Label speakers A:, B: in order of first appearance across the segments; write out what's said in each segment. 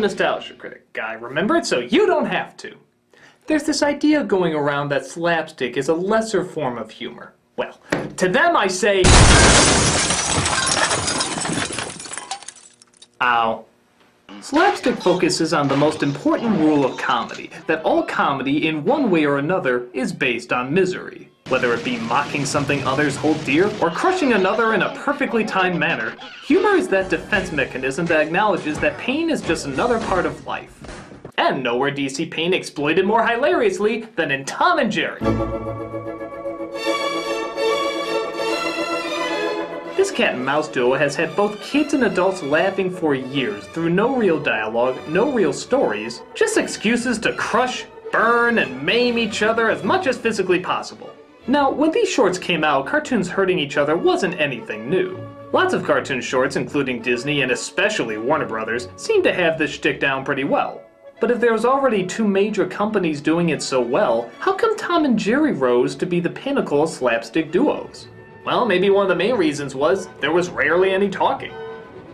A: nostalgia critic guy, remember it? So you don't have to. There's this idea going around that slapstick is a lesser form of humor. Well, to them I say... Ow. Slapstick focuses on the most important rule of comedy, that all comedy, in one way or another, is based on misery. Whether it be mocking something others hold dear, or crushing another in a perfectly timed manner, humor is that defense mechanism that acknowledges that pain is just another part of life. And nowhere do you see pain exploited more hilariously than in Tom and Jerry. This cat and mouse duo has had both kids and adults laughing for years through no real dialogue, no real stories, just excuses to crush, burn, and maim each other as much as physically possible. Now, when these shorts came out, cartoons hurting each other wasn't anything new. Lots of cartoon shorts, including Disney and especially Warner Brothers, seem to have this shtick down pretty well. But if there was already two major companies doing it so well, how come Tom and Jerry rose to be the pinnacle of slapstick duos? Well, maybe one of the main reasons was there was rarely any talking.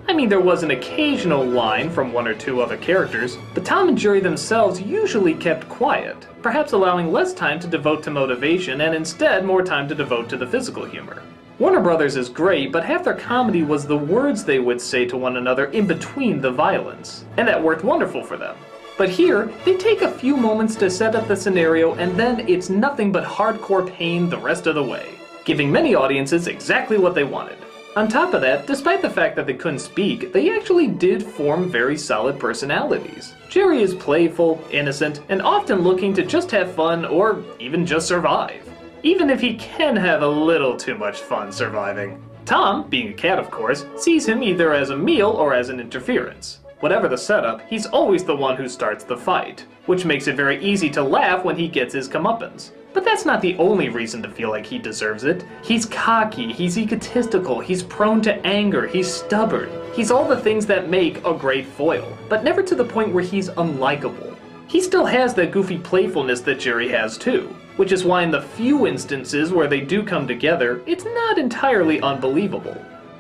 A: I mean, there was an occasional line from one or two other characters, but Tom and Jerry themselves usually kept quiet, perhaps allowing less time to devote to motivation and instead more time to devote to the physical humor. Warner Brothers is great, but half their comedy was the words they would say to one another in between the violence, and that worked wonderful for them. But here, they take a few moments to set up the scenario and then it's nothing but hardcore pain the rest of the way, giving many audiences exactly what they wanted. On top of that, despite the fact that they couldn't speak, they actually did form very solid personalities. Jerry is playful, innocent, and often looking to just have fun or even just survive. Even if he can have a little too much fun surviving. Tom, being a cat of course, sees him either as a meal or as an interference. Whatever the setup, he's always the one who starts the fight, which makes it very easy to laugh when he gets his comeuppance. But that's not the only reason to feel like he deserves it. He's cocky, he's egotistical, he's prone to anger, he's stubborn. He's all the things that make a great foil, but never to the point where he's unlikable. He still has that goofy playfulness that Jerry has too, which is why in the few instances where they do come together, it's not entirely unbelievable.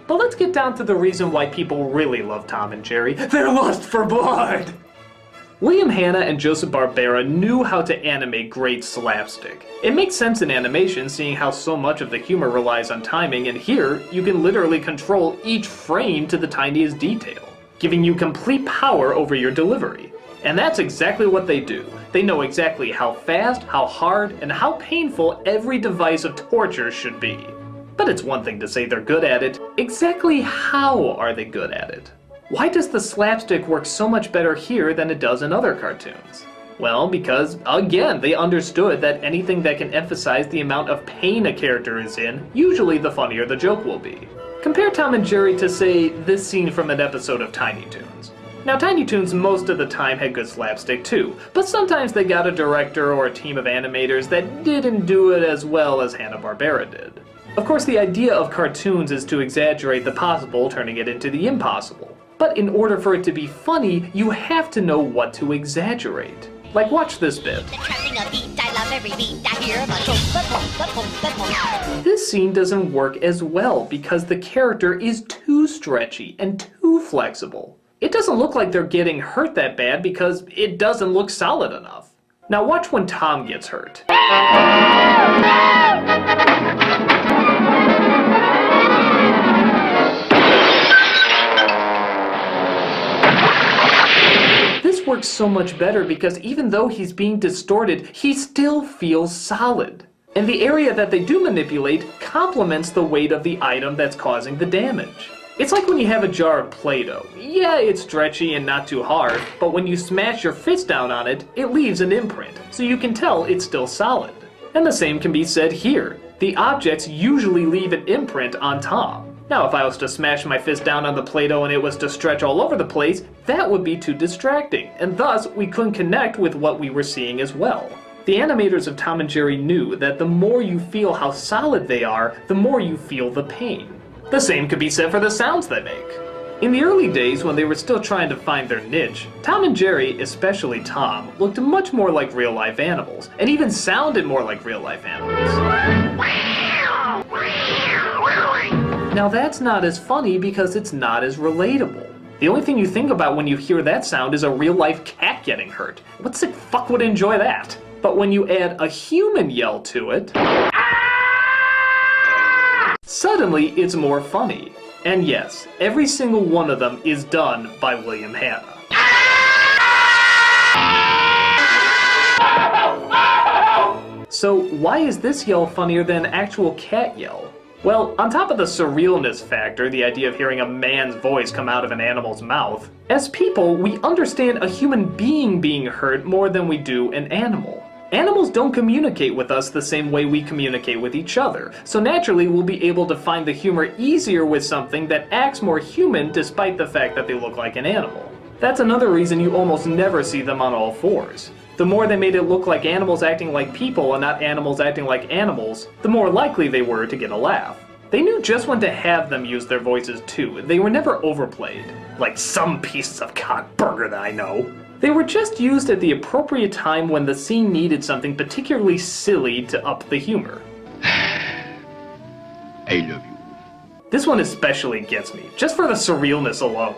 A: But let's get down to the reason why people really love Tom and Jerry, their lust for blood! William Hanna and Joseph Barbera knew how to animate great slapstick. It makes sense in animation, seeing how so much of the humor relies on timing, and here, you can literally control each frame to the tiniest detail, giving you complete power over your delivery. And that's exactly what they do. They know exactly how fast, how hard, and how painful every device of torture should be. But it's one thing to say they're good at it. Exactly how are they good at it? Why does the slapstick work so much better here than it does in other cartoons? Well, because, again, they understood that anything that can emphasize the amount of pain a character is in, usually the funnier the joke will be. Compare Tom and Jerry to, say, this scene from an episode of Tiny Toons. Now, Tiny Toons most of the time had good slapstick too, but sometimes they got a director or a team of animators that didn't do it as well as Hanna-Barbera did. Of course, the idea of cartoons is to exaggerate the possible, turning it into the impossible. But in order for it to be funny, you have to know what to exaggerate. Like, watch this bit. This scene doesn't work as well because the character is too stretchy and too flexible. It doesn't look like they're getting hurt that bad because it doesn't look solid enough. Now watch when Tom gets hurt. This works so much better because even though he's being distorted, he still feels solid. And the area that they do manipulate complements the weight of the item that's causing the damage. It's like when you have a jar of Play-Doh. Yeah, it's stretchy and not too hard, but when you smash your fist down on it, it leaves an imprint, so you can tell it's still solid. And the same can be said here. The objects usually leave an imprint on Tom. Now, if I was to smash my fist down on the Play-Doh and it was to stretch all over the place, that would be too distracting, and thus we couldn't connect with what we were seeing as well. The animators of Tom and Jerry knew that the more you feel how solid they are, the more you feel the pain. The same could be said for the sounds they make. In the early days, when they were still trying to find their niche, Tom and Jerry, especially Tom, looked much more like real-life animals, and even sounded more like real-life animals. Now that's not as funny because it's not as relatable. The only thing you think about when you hear that sound is a real-life cat getting hurt. What sick fuck would enjoy that? But when you add a human yell to it, suddenly it's more funny. And yes, every single one of them is done by William Hanna. So why is this yell funnier than an actual cat yell? Well, on top of the surrealness factor, the idea of hearing a man's voice come out of an animal's mouth, as people, we understand a human being being hurt more than we do an animal. Animals don't communicate with us the same way we communicate with each other, so naturally we'll be able to find the humor easier with something that acts more human despite the fact that they look like an animal. That's another reason you almost never see them on all fours. The more they made it look like animals acting like people and not animals acting like animals, the more likely they were to get a laugh. They knew just when to have them use their voices too. They were never overplayed, like some pieces of cock burger that I know. They were just used at the appropriate time when the scene needed something particularly silly to up the humor.
B: I love you.
A: This one especially gets me, just for the surrealness alone.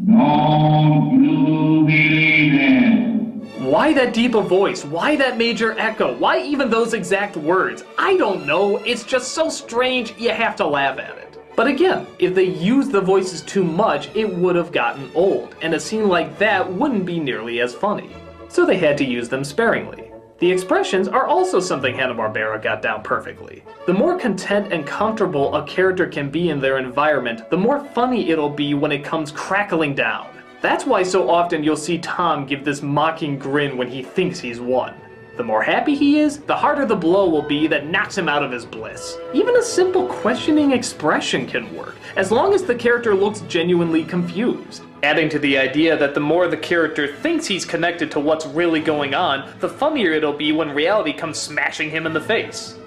B: Don't you believe it?
A: Why that deep a voice? Why that major echo? Why even those exact words? I don't know, it's just so strange you have to laugh at it. But again, if they used the voices too much, it would have gotten old, and a scene like that wouldn't be nearly as funny. So they had to use them sparingly. The expressions are also something Hanna-Barbera got down perfectly. The more content and comfortable a character can be in their environment, the more funny it'll be when it comes crackling down. That's why so often you'll see Tom give this mocking grin when he thinks he's won. The more happy he is, the harder the blow will be that knocks him out of his bliss. Even a simple questioning expression can work, as long as the character looks genuinely confused. Adding to the idea that the more the character thinks he's connected to what's really going on, the funnier it'll be when reality comes smashing him in the face.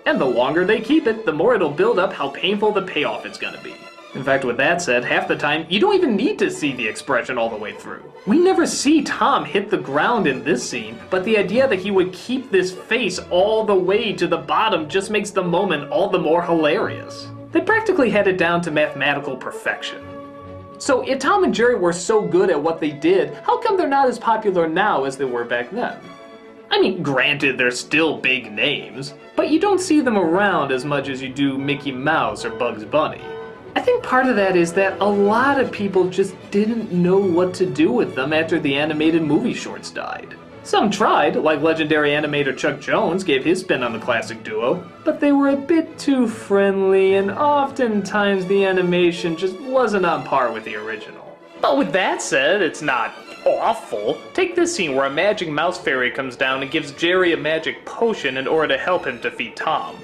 A: And the longer they keep it, the more it'll build up how painful the payoff is gonna be. In fact, with that said, half the time, you don't even need to see the expression all the way through. We never see Tom hit the ground in this scene, but the idea that he would keep this face all the way to the bottom just makes the moment all the more hilarious. They practically had it down to mathematical perfection. So if Tom and Jerry were so good at what they did, how come they're not as popular now as they were back then? I mean, granted, they're still big names, but you don't see them around as much as you do Mickey Mouse or Bugs Bunny. I think part of that is that a lot of people just didn't know what to do with them after the animated movie shorts died. Some tried, like legendary animator Chuck Jones gave his spin on the classic duo, but they were a bit too friendly and oftentimes the animation just wasn't on par with the original. But with that said, it's not awful. Take this scene where a magic mouse fairy comes down and gives Jerry a magic potion in order to help him defeat Tom.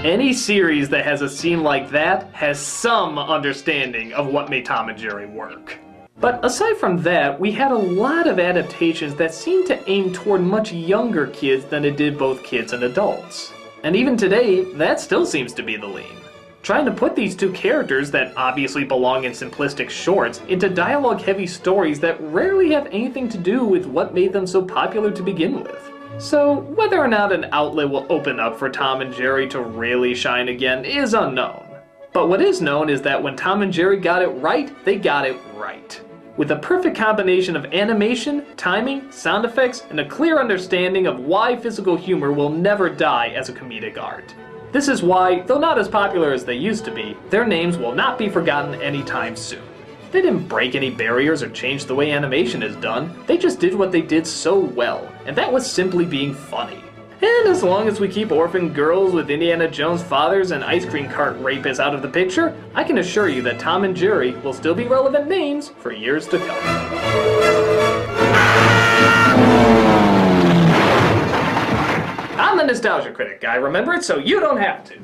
A: Any series that has a scene like that has some understanding of what made Tom and Jerry work. But aside from that, we had a lot of adaptations that seemed to aim toward much younger kids than it did both kids and adults. And even today, that still seems to be the lean. Trying to put these two characters that obviously belong in simplistic shorts into dialogue-heavy stories that rarely have anything to do with what made them so popular to begin with. So, whether or not an outlet will open up for Tom and Jerry to really shine again is unknown. But what is known is that when Tom and Jerry got it right, they got it right. With a perfect combination of animation, timing, sound effects, and a clear understanding of why physical humor will never die as a comedic art. This is why, though not as popular as they used to be, their names will not be forgotten anytime soon. They didn't break any barriers or change the way animation is done, they just did what they did so well, and that was simply being funny. And as long as we keep orphan girls with Indiana Jones fathers and ice cream cart rapists out of the picture, I can assure you that Tom and Jerry will still be relevant names for years to come. I'm the Nostalgia Critic. I remember it so you don't have to.